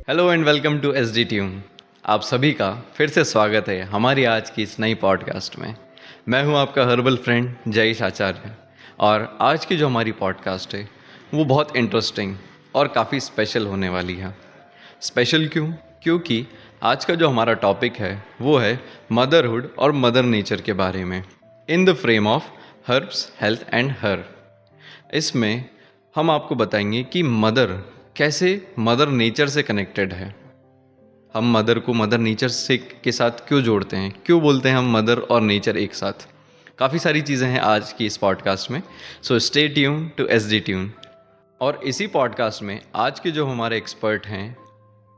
Hello and welcome to S D tune. आप सभी का फिर से स्वागत है हमारी आज की इस नई पॉडकास्ट में। मैं हूं आपका हर्बल फ्रेंड जयेश आचार्य और आज की जो हमारी पॉडकास्ट है वो बहुत इंटरेस्टिंग और काफ़ी स्पेशल होने वाली है। स्पेशल क्यों? क्योंकि आज का जो हमारा टॉपिक है वो है मदरहुड और मदर नेचर के बारे में in the frame of herbs health and her. इसमें हम आपको बताएंगे कि मदर कैसे मदर नेचर से कनेक्टेड है। हम मदर को मदर नेचर से के साथ क्यों जोड़ते हैं, क्यों बोलते हैं हम मदर और नेचर एक साथ। काफ़ी सारी चीज़ें हैं आज की इस पॉडकास्ट में। So stay tune to S D tune. और इसी पॉडकास्ट में आज के जो हमारे एक्सपर्ट हैं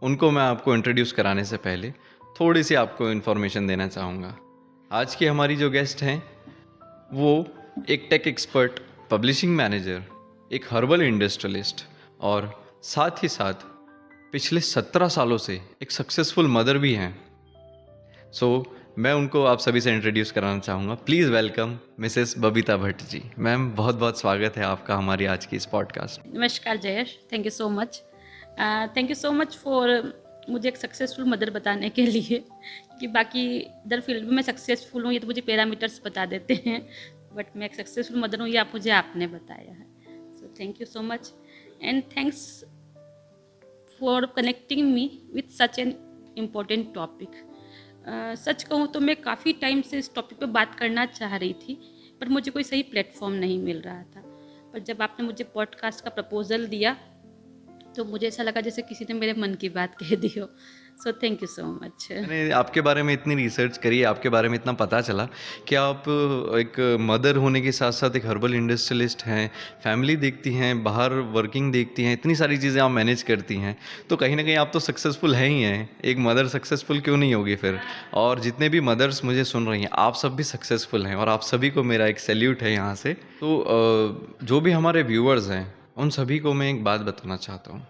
उनको मैं आपको इंट्रोड्यूस कराने से पहले थोड़ी सी आपको इन्फॉर्मेशन देना चाहूँगा। आज की हमारी जो गेस्ट हैं वो एक टेक एक्सपर्ट, पब्लिशिंग मैनेजर, एक हर्बल इंडस्ट्रियलिस्ट और साथ ही साथ पिछले 17 सालों से एक सक्सेसफुल मदर भी हैं। सो मैं उनको आप सभी से इंट्रोड्यूस कराना चाहूँगा। Please welcome Mrs Babita Bhatt ji. Ma'am, बहुत बहुत स्वागत है आपका हमारी आज की इस पॉडकास्ट में। नमस्कार Jayesh, thank you so much. Thank you so much for मुझे एक सक्सेसफुल मदर बताने के लिए कि बाकी इधर फील्ड में मैं सक्सेसफुल हूँ ये तो मुझे पैरामीटर्स बता देते हैं, बट मैं एक सक्सेसफुल मदर हूँ ये आपने बताया है। So thank you so much and thanks for connecting me with such an important topic. सच कहूँ तो मैं काफ़ी टाइम से इस टॉपिक पे बात करना चाह रही थी, पर मुझे कोई सही प्लेटफॉर्म नहीं मिल रहा था। पर जब आपने मुझे पॉडकास्ट का प्रपोजल दिया तो मुझे ऐसा लगा जैसे किसी ने मेरे मन की बात कह दी हो। सो थैंक यू सो मच। मैंने आपके बारे में इतनी रिसर्च करी, आपके बारे में इतना पता चला कि आप एक मदर होने के साथ साथ एक हर्बल इंडस्ट्रियलिस्ट हैं, फैमिली देखती हैं, बाहर वर्किंग देखती हैं, इतनी सारी चीज़ें आप मैनेज करती हैं। तो कहीं ना कहीं आप तो सक्सेसफुल हैं ही हैं। एक मदर सक्सेसफुल क्यों नहीं होगी फिर? और जितने भी मदर्स मुझे सुन रही हैं, आप सब भी सक्सेसफुल हैं और आप सभी को मेरा एक सैल्यूट है यहाँ से। तो जो भी हमारे व्यूअर्स हैं उन सभी को मैं एक बात बताना चाहता हूँ।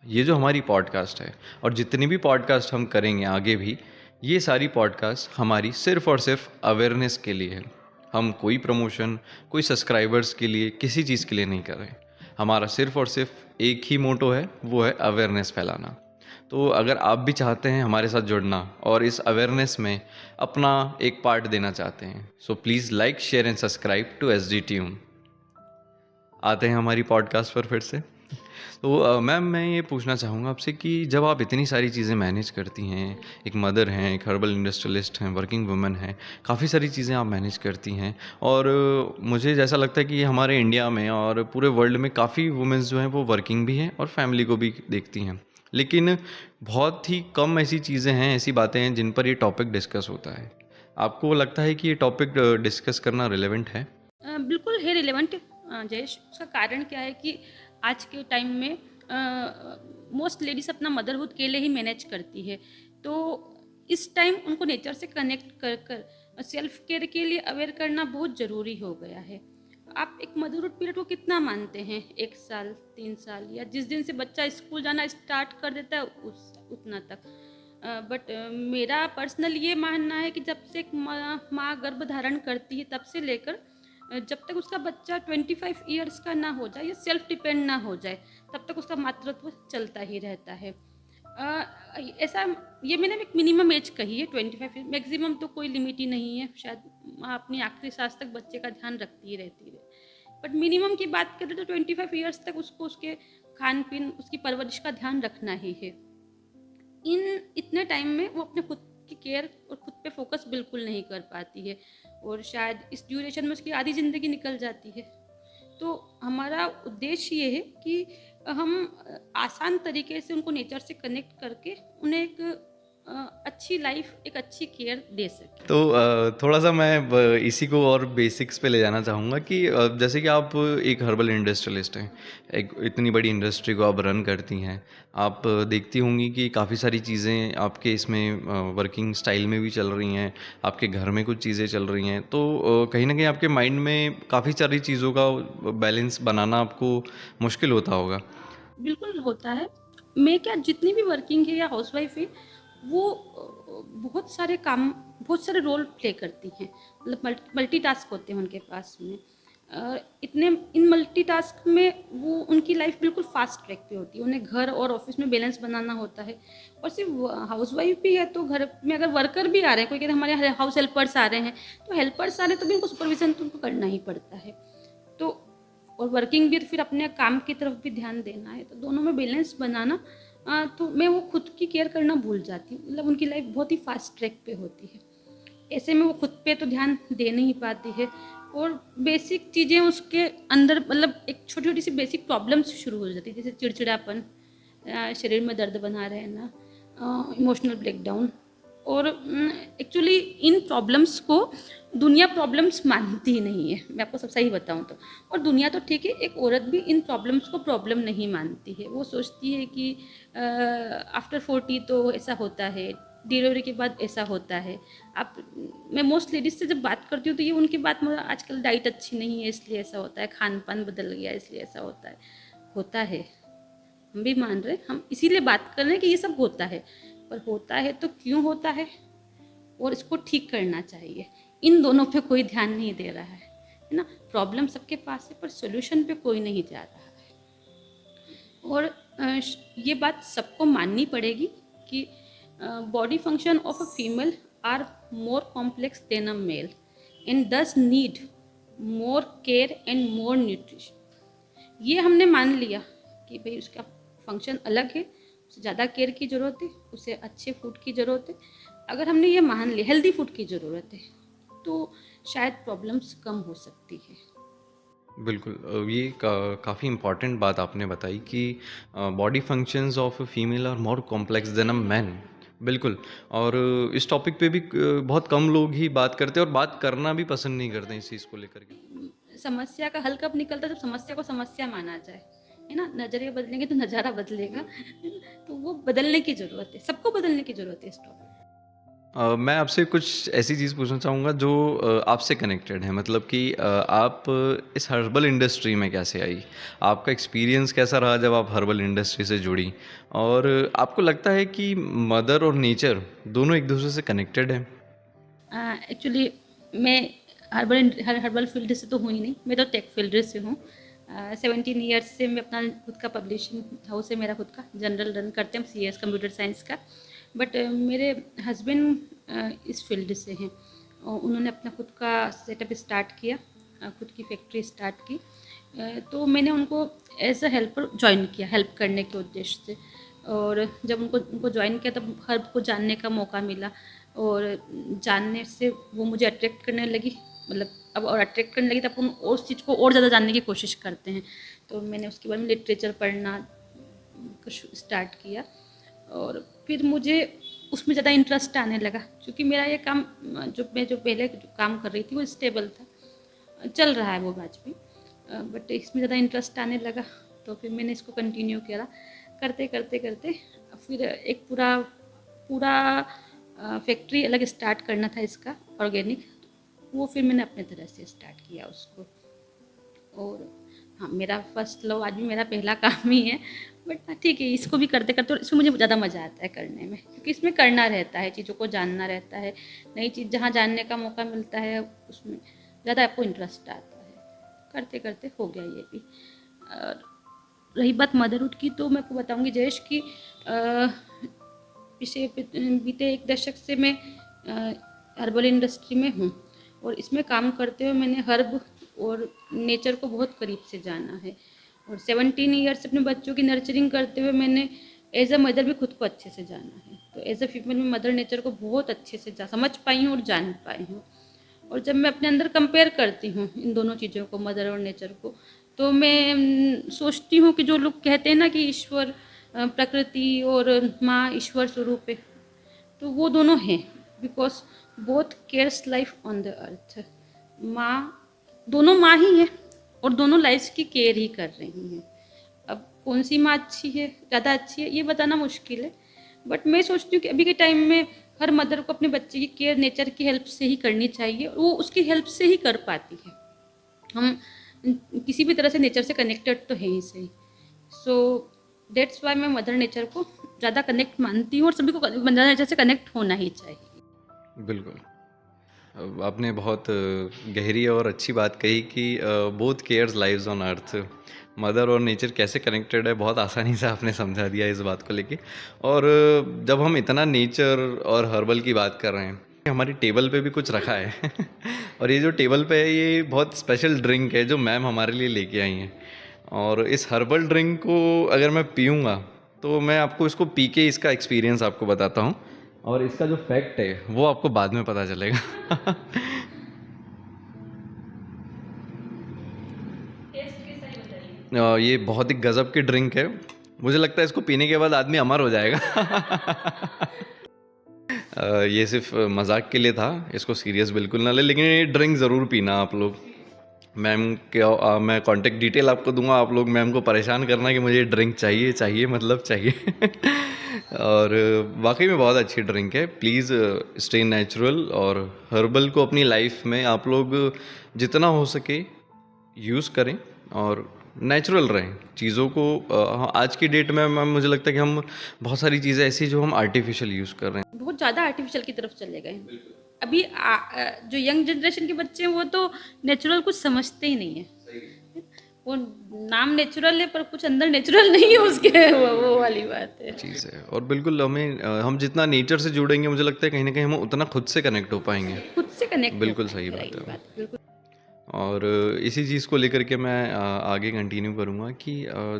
ये जो हमारी पॉडकास्ट है और जितनी भी पॉडकास्ट हम करेंगे आगे भी, ये सारी पॉडकास्ट हमारी सिर्फ़ और सिर्फ अवेयरनेस के लिए है। हम कोई प्रमोशन, कोई सब्सक्राइबर्स के लिए, किसी चीज़ के लिए नहीं कर रहे। हमारा सिर्फ़ और सिर्फ एक ही मोटो है, वो है अवेयरनेस फैलाना। तो अगर आप भी चाहते हैं हमारे साथ जुड़ना और इस अवेयरनेस में अपना एक पार्ट देना चाहते हैं, so please like, share and subscribe to S D tune. आते हैं हमारी पॉडकास्ट पर फिर से। तो मैम, मैं ये पूछना चाहूँगा आपसे कि जब आप इतनी सारी चीज़ें मैनेज करती हैं, एक मदर हैं, एक हर्बल इंडस्ट्रियलिस्ट हैं, वर्किंग वुमन हैं, काफ़ी सारी चीज़ें आप मैनेज करती हैं और मुझे जैसा लगता है कि हमारे इंडिया में और पूरे वर्ल्ड में काफ़ी वुमेन्स जो हैं वो वर्किंग भी हैं और फैमिली को भी देखती हैं। लेकिन बहुत ही कम ऐसी चीज़ें हैं, ऐसी बातें हैं जिन पर ये टॉपिक डिस्कस होता है। आपको लगता है कि ये टॉपिक डिस्कस करना रिलेवेंट है? बिल्कुल है रिलेवेंट जयेश। उसका कारण क्या है कि आज के टाइम में मोस्ट लेडीज़ अपना मदरहुड अकेले ही मैनेज करती है। तो इस टाइम उनको नेचर से कनेक्ट कर कर सेल्फ केयर के लिए अवेयर करना बहुत ज़रूरी हो गया है। आप एक मदरहुड पीरियड को कितना मानते हैं? 1 साल, 3 साल, या जिस दिन से बच्चा स्कूल जाना स्टार्ट कर देता है उतना तक। बट मेरा पर्सनल ये मानना है कि जब से एक माँ गर्भ धारण करती है तब से लेकर जब तक उसका बच्चा 25 ईयर्स का ना हो जाए या सेल्फ डिपेंड ना हो जाए, तब तक उसका मातृत्व चलता ही रहता है। ऐसा ये मैंने एक मिनिमम एज कही है 25, मैक्सिमम तो कोई लिमिट ही नहीं है। शायद माँ अपनी आखिरी सांस तक बच्चे का ध्यान रखती ही रहती है, बट मिनिमम की बात करें तो 25 ईयर्स तक उसको उसके खान पीन, उसकी परवरिश का ध्यान रखना ही है। इतने टाइम में वो अपने खुद की केयर और खुद पे फोकस बिल्कुल नहीं कर पाती है और शायद इस ड्यूरेशन में उसकी आधी ज़िंदगी निकल जाती है। तो हमारा उद्देश्य ये है कि हम आसान तरीके से उनको नेचर से कनेक्ट करके उन्हें एक अच्छी लाइफ, एक अच्छी केयर दे सकें। तो थोड़ा-सा मैं इसी को और बेसिक्स पे ले जाना चाहूँगा कि जैसे कि आप एक हर्बल इंडस्ट्रियलिस्ट हैं, एक इतनी बड़ी इंडस्ट्री को आप रन करती हैं। आप देखती होंगी कि काफ़ी सारी चीज़ें आपके इसमें वर्किंग स्टाइल में भी चल रही हैं, आपके घर में कुछ चीज़ें चल रही हैं। तो कहीं न कहीं आपके माइंड में काफ़ी सारी चीज़ों का बैलेंस बनाना आपको मुश्किल होता होगा। बिल्कुल होता है। मैं क्या, जितनी भी वर्किंग है या हाउसवाइफ है, वो बहुत सारे काम, बहुत सारे रोल प्ले करती हैं। मतलब मल्टीटास्क होते हैं उनके पास में। इतने इन मल्टीटास्क में वो उनकी लाइफ बिल्कुल फास्ट ट्रैक पे होती है, उन्हें घर और ऑफिस में बैलेंस बनाना होता है। और सिर्फ हाउस वाइफ भी है तो घर में अगर वर्कर भी आ रहे हैं, कोई कहते हैं हमारे हाउस हेल्पर्स आ रहे हैं, तो हेल्पर्स आ रहे हैं तो भी उनको सुपरविजन तो उनको करना ही पड़ता है। तो और वर्किंग भी, तो फिर अपने काम की तरफ भी ध्यान देना है, तो दोनों में बैलेंस बनाना। तो मैं वो खुद की केयर करना भूल जाती हूँ, मतलब उनकी लाइफ बहुत ही फास्ट ट्रैक पे होती है, ऐसे में वो खुद पे तो ध्यान दे नहीं पाती है। और बेसिक चीज़ें उसके अंदर, मतलब एक छोटी छोटी सी बेसिक प्रॉब्लम्स शुरू हो जाती है, जैसे चिड़चिड़ापन, शरीर में दर्द बना रहना, इमोशनल ब्रेकडाउन। और एक्चुअली इन प्रॉब्लम्स को दुनिया प्रॉब्लम्स मानती ही नहीं है, मैं आपको सब सही बताऊं तो। और दुनिया तो ठीक है, एक औरत भी इन प्रॉब्लम्स को प्रॉब्लम नहीं मानती है, वो सोचती है कि आफ्टर 40 तो ऐसा होता है, डिलीवरी के बाद ऐसा होता है। आप मैं मोस्ट लेडीज से जब बात करती हूँ तो ये उनकी बात, मतलब आजकल डाइट अच्छी नहीं है इसलिए ऐसा होता है, खान पान बदल गया इसलिए ऐसा होता है। होता है, हम भी मान रहे, हम इसीलिए बात कर रहे हैं कि ये सब होता है, पर होता है तो क्यों होता है और इसको ठीक करना चाहिए, इन दोनों पे कोई ध्यान नहीं दे रहा है ना। प्रॉब्लम सबके पास है पर सोल्यूशन पे कोई नहीं जा रहा है। और ये बात सबको माननी पड़ेगी कि body function of a female are more complex than a male and thus need more care and more nutrition. ये हमने मान लिया कि भाई उसका फंक्शन अलग है, उसे ज़्यादा केयर की ज़रूरत है, उसे अच्छे फूड की ज़रूरत है। अगर हमने ये मान लिया हेल्दी फूड की ज़रूरत है, तो शायद प्रॉब्लम्स कम हो सकती है। बिल्कुल ये काफ़ी इम्पॉर्टेंट बात आपने बताई कि body functions of a female are more complex than a man. बिल्कुल। और इस टॉपिक पे भी बहुत कम लोग ही बात करते हैं और बात करना भी पसंद नहीं करते हैं इस चीज़ को लेकर के। समस्या का हल कब निकलता है, जब समस्या को समस्या माना जाए, है ना। नजरिए बदलेंगे तो नज़ारा बदलेगा, तो वो बदलने की ज़रूरत है, सबको बदलने की ज़रूरत है इस टॉपिक। मैं आपसे कुछ ऐसी चीज़ पूछना चाहूँगा जो आपसे कनेक्टेड है, मतलब कि आप इस हर्बल इंडस्ट्री में कैसे आई? आपका एक्सपीरियंस कैसा रहा जब आप हर्बल इंडस्ट्री से जुड़ी? और आपको लगता है कि मदर और नेचर दोनों एक दूसरे से कनेक्टेड हैं? एक्चुअली मैं हर्बल फील्ड से तो हूँ ही नहीं, मैं तो टेक फील्ड से हूँ। 17 ईयर्स से मैं अपना खुद का पब्लिशिंग हाउस है, मेरा खुद का जनरल रन करते हैं, CS कंप्यूटर साइंस का। बट मेरे हस्बैंड इस फील्ड से हैं और उन्होंने अपना खुद का सेटअप स्टार्ट किया, खुद की फैक्ट्री स्टार्ट की। तो मैंने उनको एज अ हेल्पर ज्वाइन किया, हेल्प करने के उद्देश्य से। और जब उनको उनको ज्वाइन किया तब हर्ब को जानने का मौका मिला, और जानने से वो मुझे अट्रैक्ट करने लगी, मतलब अब और अट्रैक्ट करने लगी तब उन उस चीज़ को और ज़्यादा जानने की कोशिश करते हैं। तो मैंने उसके बारे में लिटरेचर पढ़ना स्टार्ट किया, और फिर मुझे उसमें ज़्यादा इंटरेस्ट आने लगा, क्योंकि मेरा ये काम, जो पहले जो काम कर रही थी वो स्टेबल था, चल रहा है वो आज भी, बट इसमें ज़्यादा इंटरेस्ट आने लगा। तो फिर मैंने इसको कंटिन्यू किया, करते करते करते फिर एक पूरा पूरा फैक्ट्री अलग स्टार्ट करना था इसका, ऑर्गेनिक। वो फिर मैंने अपने तरह से स्टार्ट किया उसको। और हाँ, मेरा फर्स्ट लव आज भी मेरा पहला काम ही है, बट ठीक है, इसको भी करते करते, और इसमें मुझे ज़्यादा मज़ा आता है करने में, क्योंकि इसमें करना रहता है, चीज़ों को जानना रहता है, नई चीज़ जहाँ जानने का मौका मिलता है उसमें ज़्यादा आपको इंटरेस्ट आता है। करते करते हो गया ये भी। और रही बात मदरहुड की, तो मैं आपको बताऊंगी जयेश कि पिछले बीते 1 दशक से मैं हर्बल इंडस्ट्री में हूँ, और इसमें काम करते हुए मैंने हर्ब और नेचर को बहुत करीब से जाना है। और 17 ईयर्स अपने बच्चों की नर्चरिंग करते हुए मैंने एज अ मदर भी खुद को अच्छे से जाना है। तो एज अ फीमेल मैं मदर नेचर को बहुत अच्छे से समझ पाई हूँ और जान पाई हूँ। और जब मैं अपने अंदर कंपेयर करती हूँ इन दोनों चीज़ों को, मदर और नेचर को, तो मैं सोचती हूँ कि जो लोग कहते हैं ना कि ईश्वर, प्रकृति और माँ ईश्वर स्वरूप है, तो वो दोनों हैं, because both cares life on the earth. माँ, दोनों माँ ही है और दोनों लाइफ की केयर ही कर रही हैं। अब कौन सी माँ अच्छी है, ज़्यादा अच्छी है, ये बताना मुश्किल है, बट मैं सोचती हूँ कि अभी के टाइम में हर मदर को अपने बच्चे की केयर नेचर की हेल्प से ही करनी चाहिए, वो उसकी हेल्प से ही कर पाती है। हम किसी भी तरह से नेचर से कनेक्टेड तो है ही सही। सो डेट्स वाई मैं मदर नेचर को ज़्यादा कनेक्ट मानती हूँ, और सभी को मदर नेचर से कनेक्ट होना ही चाहिए। बिल्कुल। आपने बहुत गहरी और अच्छी बात कही कि both cares lives on earth, mother और नेचर कैसे कनेक्टेड है, बहुत आसानी से आपने समझा दिया इस बात को लेके। और जब हम इतना नेचर और हर्बल की बात कर रहे हैं, हमारी टेबल पे भी कुछ रखा है और ये जो टेबल पे है ये बहुत स्पेशल ड्रिंक है जो मैम हमारे लिए लेके आई हैं। और इस हर्बल ड्रिंक को अगर मैं पीऊँगा तो मैं आपको इसको पी के इसका एक्सपीरियंस आपको बताता हूँ, और इसका जो फैक्ट है वो आपको बाद में पता चलेगा। ये बहुत ही गजब की ड्रिंक है, मुझे लगता है इसको पीने के बाद आदमी अमर हो जाएगा। ये सिर्फ मजाक के लिए था, इसको सीरियस बिल्कुल ना ले, लेकिन ये ड्रिंक ज़रूर पीना आप लोग। मैम के मैं कांटेक्ट डिटेल आपको दूंगा, आप लोग मैम को परेशान करना कि मुझे ड्रिंक चाहिए चाहिए मतलब चाहिए। और वाकई में बहुत अच्छी ड्रिंक है। प्लीज़ स्टे नेचुरल और हर्बल को अपनी लाइफ में आप लोग जितना हो सके यूज़ करें और नेचुरल रहें चीज़ों को। आज की डेट में मैम मुझे लगता है कि हम बहुत सारी चीज़ें ऐसी जो हम आर्टिफिशियल यूज़ कर रहे हैं। बहुत ज़्यादा आर्टिफिशियल की तरफ चले गए हैं। अभी जो यंग जनरेशन के बच्चे हैं वो तो नेचुरल कुछ समझते ही नहीं है। वो नाम नेचुरल है पर कुछ अंदर नेचुरल नहीं है उसके, वो वाली बात है। चीज़ है। और बिल्कुल हमें हम जितना नेचर से जुड़ेंगे मुझे लगता है कहीं ना कहीं हम उतना खुद से कनेक्ट हो पाएंगे। खुद से कनेक्ट बिल्कुल सही बात है। और इसी चीज़ को लेकर के मैं आगे कंटिन्यू करूँगा कि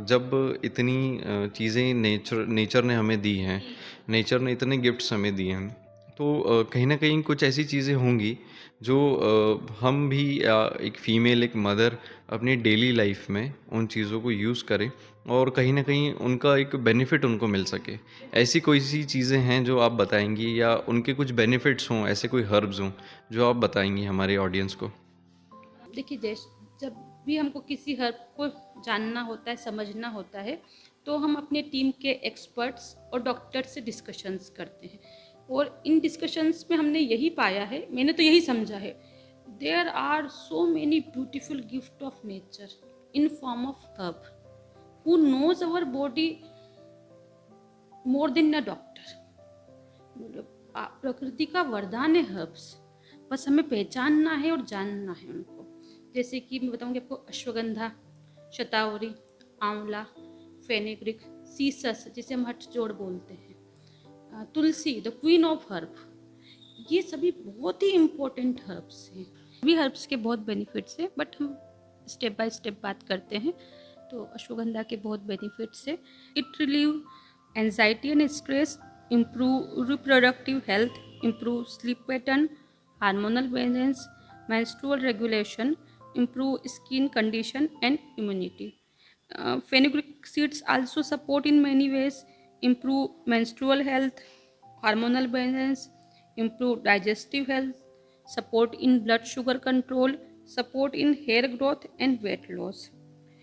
जब इतनी चीज़ें नेचर ने हमें दी हैं, नेचर ने इतने गिफ्ट्स हमें दिए हैं, तो कहीं ना कहीं कुछ ऐसी चीज़ें होंगी जो हम भी एक फ़ीमेल, एक मदर अपनी डेली लाइफ में उन चीज़ों को यूज़ करें और कहीं ना कहीं उनका एक बेनिफिट उनको मिल सके। ऐसी कोई सी चीज़ें हैं जो आप बताएंगी, या उनके कुछ बेनिफिट्स हों, ऐसे कोई हर्ब्स हों जो आप बताएंगी हमारे ऑडियंस को? देखिए जैस जब भी हमको किसी हर्ब को जानना होता है, समझना होता है, तो हम अपने टीम के एक्सपर्ट्स और डॉक्टर से डिस्कशंस करते हैं। और इन डिस्कशंस में हमने यही पाया है, मैंने तो यही समझा है, there are so many beautiful gift of nature in form of herb who knows our body more than a doctor. प्रकृति का वरदान है हर्ब्स, बस हमें पहचानना है और जानना है उनको। जैसे कि मैं बताऊंगी आपको, अश्वगंधा, शतावरी, आंवला, फेनेग्रिक, सीसस जिसे हम हठ जोड़ बोलते हैं, तुलसी द क्वीन ऑफ हर्ब, ये सभी बहुत ही इम्पोर्टेंट हर्ब्स हैं। सभी हर्ब्स के बहुत बेनिफिट्स हैं, बट हम स्टेप बाय स्टेप बात करते हैं। तो अश्वगंधा के बहुत बेनिफिट्स है। It relieve anxiety and stress, improve reproductive health, improve sleep pattern, hormonal balance, menstrual regulation, improve skin condition and immunity. Fenugreek seeds also support in many ways, improve menstrual health, hormonal balance, improve digestive health, support in blood sugar control, support in hair growth and weight loss.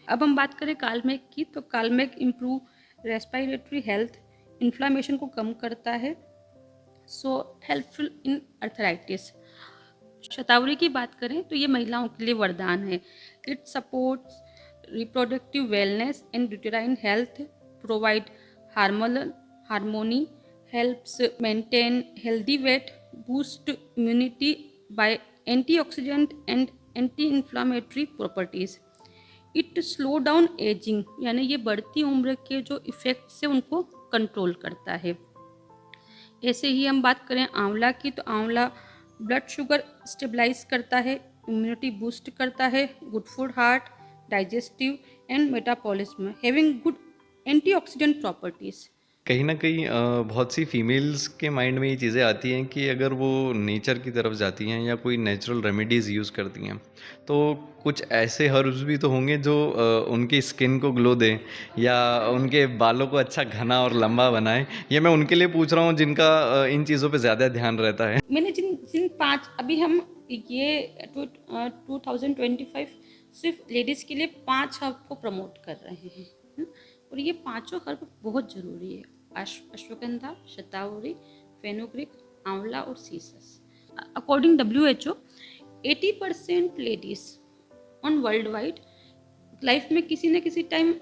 अब हम बात करें कालमेघ की, तो कालमेघ improve respiratory health, inflammation को कम करता है, so helpful in arthritis. शतावरी की बात करें तो ये महिलाओं के लिए वरदान है। It supports reproductive wellness and uterine health, provide hormonal harmony, helps maintain healthy weight, boost immunity bye antioxidant and anti inflammatory properties. It slow down ageing, यानी ये बढ़ती उम्र के जो इफ़ेक्ट्स है उनको कंट्रोल करता है। ऐसे ही हम बात करें आंवला की, तो आंवला ब्लड शुगर स्टेबलाइज करता है, इम्यूनिटी बूस्ट करता है, good for heart, digestive and metabolism, having good antioxidant properties. कहीं न कहीं बहुत सी फीमेल्स के माइंड में ये चीज़ें आती हैं कि अगर वो नेचर की तरफ जाती हैं या कोई नेचुरल रेमेडीज़ यूज़ करती हैं, तो कुछ ऐसे हर्ब्स भी तो होंगे जो उनकी स्किन को ग्लो दें या उनके बालों को अच्छा घना और लंबा बनाएँ। ये मैं उनके लिए पूछ रहा हूँ जिनका इन चीज़ों पे ज़्यादा ध्यान रहता है। मैंने जिन जिन 5 अभी हम ये 2025 सिर्फ लेडीज़ के लिए 5 हर्ब को प्रमोट कर रहे हैं, और ये पांचों हर्ब बहुत ज़रूरी है। अश्वगंधा, शतावरी, फेनुग्रीक, आंवला और cissus. According WHO 80% ladies on world wide life में किसी न किसी टाइम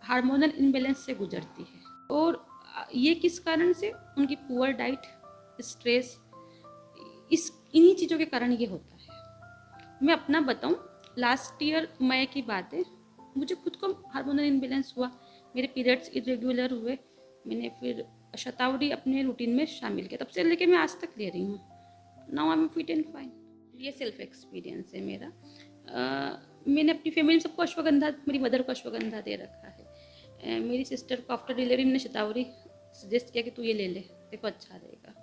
हार्मोनल इम्बैलेंस से गुजरती है, और ये किस कारण से? उनकी पुअर डाइट, स्ट्रेस, इन्हीं चीज़ों के कारण ये होता है। मैं अपना बताऊं, लास्ट ईयर मई की बात है, मुझे खुद को हार्मोनल इम्बैलेंस हुआ, मेरे पीरियड्स इरेगुलर हुए, मैंने फिर शतावरी अपने रूटीन में शामिल किया, तब से लेके मैं आज तक ले रही हूँ। Now I am fit and fine. ये सेल्फ एक्सपीरियंस है मेरा। मैंने अपनी फैमिली में सबको अश्वगंधा, मेरी मदर को अश्वगंधा दे रखा है। मेरी सिस्टर को आफ्टर डिलीवरी मैंने शतावरी सजेस्ट किया कि तू ये ले ले, देखो अच्छा रहेगा।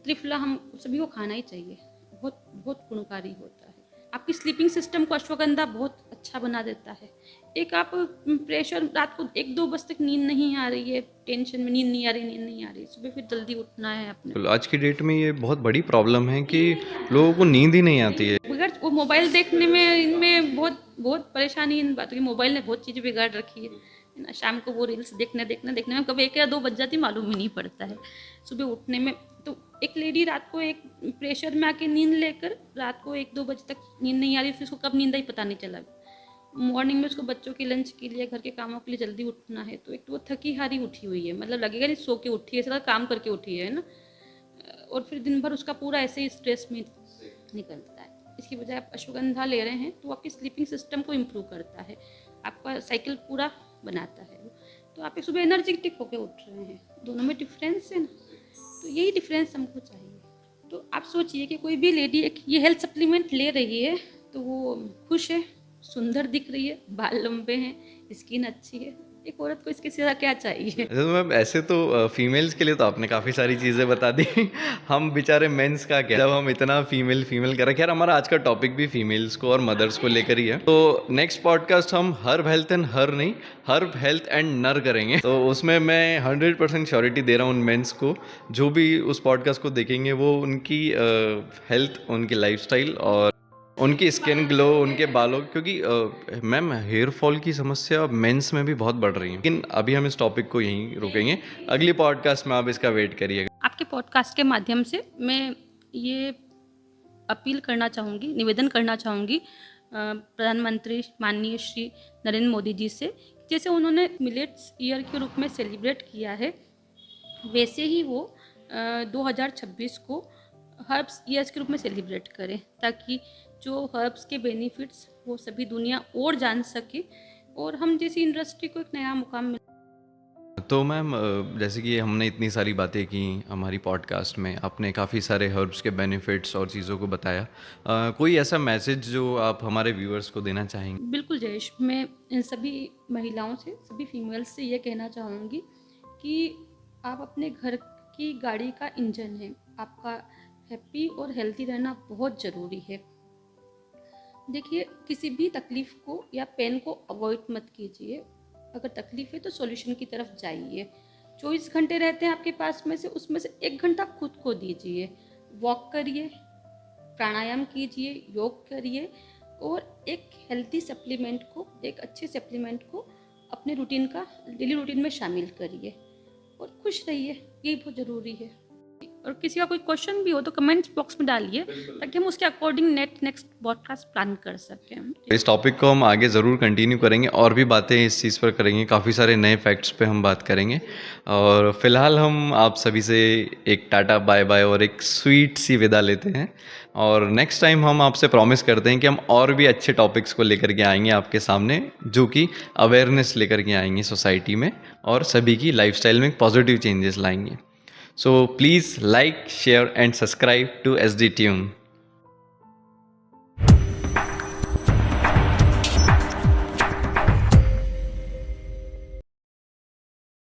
त्रिफला हम सभी को खाना ही चाहिए, बहुत बहुत गुणकारी होता है। आपकी स्लीपिंग सिस्टम को अश्वगंधा बहुत अच्छा बना देता है। एक आप प्रेशर, रात को 1-2 बजे तक नींद नहीं आ रही है, टेंशन में नींद नहीं आ रही, सुबह फिर जल्दी उठना है अपने। आज की डेट में ये बहुत बड़ी प्रॉब्लम है कि लोगों को नींद ही नहीं आती है। बगैर वो मोबाइल देखने में, इनमें बहुत बहुत परेशानी इन बातों की। मोबाइल ने बहुत चीज़ें बिगाड़ रखी है ना। शाम को वो रील्स देखने में कभी 1 या 2 बज जाती, मालूम ही नहीं पड़ता है। सुबह उठने में तो एक लेडी रात को एक प्रेशर में आके नींद लेकर रात को 1-2 बजे तक नींद नहीं आ रही, फिर उसको कब नींद आई पता नहीं चला। मॉर्निंग में उसको बच्चों के लंच के लिए, घर के कामों के लिए जल्दी उठना है, तो एक तो वो थकी हारी उठी हुई है, मतलब लगेगा नहीं सो के उठी है, सारा काम करके उठी है ना। और फिर दिन भर उसका पूरा ऐसे ही स्ट्रेस में निकलता है। इसकी बजाय आप अश्वगंधा ले रहे हैं तो आपकी स्लीपिंग सिस्टम को इम्प्रूव करता है, आपका साइकिल पूरा बनाता है, तो आप एक सुबह एनर्जेटिक होकर उठ रहे हैं। दोनों में डिफरेंस है ना, तो यही डिफरेंस हमको चाहिए। तो आप सोचिए कि कोई भी लेडी एक ये हेल्थ सप्लीमेंट ले रही है तो वो खुश है, सुंदर दिख रही है, बाल लंबे हैं, स्किन अच्छी है। एक औरत को इसके सिवा क्या चाहिए? तो मैम ऐसे तो फीमेल्स के लिए तो आपने काफ़ी सारी चीज़ें बता दी। हम बेचारे मेंस का क्या, जब हम इतना फीमेल कर रहे। खैर हमारा आज का टॉपिक भी फीमेल्स को और मदर्स को लेकर ही है। तो नेक्स्ट पॉडकास्ट हम herb health and herb health and नर करेंगे। तो उसमें मैं 100% श्योरिटी दे रहा हूँ उन मेंस को, जो भी उस पॉडकास्ट को देखेंगे वो उनकी हेल्थ, उनकी लाइफस्टाइल और उनकी स्किन ग्लो, उनके बालों, क्योंकि मैम हेयर फॉल की समस्या मेंस में भी बहुत बढ़ रही है। लेकिन अभी हम इस टॉपिक को यहीं रोकेंगे, अगली पॉडकास्ट में आप इसका वेट करिएगा। आपके पॉडकास्ट के माध्यम से मैं ये अपील करना चाहूँगी, निवेदन करना चाहूँगी प्रधानमंत्री माननीय श्री नरेंद्र मोदी जी से, जैसे उन्होंने मिलेट्स ईयर के रूप में सेलिब्रेट किया है, वैसे ही वो 2026 को हर्ब्स ईयर्स के रूप में सेलिब्रेट करें, ताकि जो हर्ब्स के बेनिफिट्स वो सभी दुनिया और जान सके और हम जैसी इंडस्ट्री को एक नया मुकाम मिले। तो मैम जैसे कि हमने इतनी सारी बातें की हमारी पॉडकास्ट में, आपने काफ़ी सारे हर्ब्स के बेनिफिट्स और चीज़ों को बताया। कोई ऐसा मैसेज जो आप हमारे व्यूअर्स को देना चाहेंगे? बिल्कुल जयेश, मैं इन सभी महिलाओं से, सभी फीमेल्स से ये कहना चाहूँगी कि आप अपने घर की गाड़ी का इंजन हैं, आपका हैप्पी और हेल्थी रहना बहुत ज़रूरी है। देखिए, किसी भी तकलीफ़ को या पेन को अवॉइड मत कीजिए। अगर तकलीफ़ है तो सॉल्यूशन की तरफ जाइए। 24 घंटे रहते हैं आपके पास में से, उसमें से 1 घंटा खुद को दीजिए। वॉक करिए, प्राणायाम कीजिए, योग करिए और एक हेल्थी सप्लीमेंट को, एक अच्छे सप्लीमेंट को अपने रूटीन का, डेली रूटीन में शामिल करिए और खुश रहिए, ये बहुत ज़रूरी है। और किसी का कोई क्वेश्चन भी हो तो कमेंट्स बॉक्स में डालिए, ताकि हम उसके अकॉर्डिंग नेक्स्ट पॉडकास्ट प्लान कर सकें। इस टॉपिक को हम आगे ज़रूर कंटिन्यू करेंगे और भी बातें इस चीज़ पर करेंगे, काफ़ी सारे नए फैक्ट्स पे हम बात करेंगे। और फिलहाल हम आप सभी से एक टाटा बाय बाय और एक स्वीट सी विदा लेते हैं, और नेक्स्ट टाइम हम आपसे प्रॉमिस करते हैं कि हम और भी अच्छे टॉपिक्स को लेकर के आएंगे आपके सामने, जो कि अवेयरनेस लेकर के आएंगे सोसाइटी में और सभी की लाइफस्टाइल में पॉजिटिव चेंजेस लाएंगे। So please like, share and subscribe to SD Tune.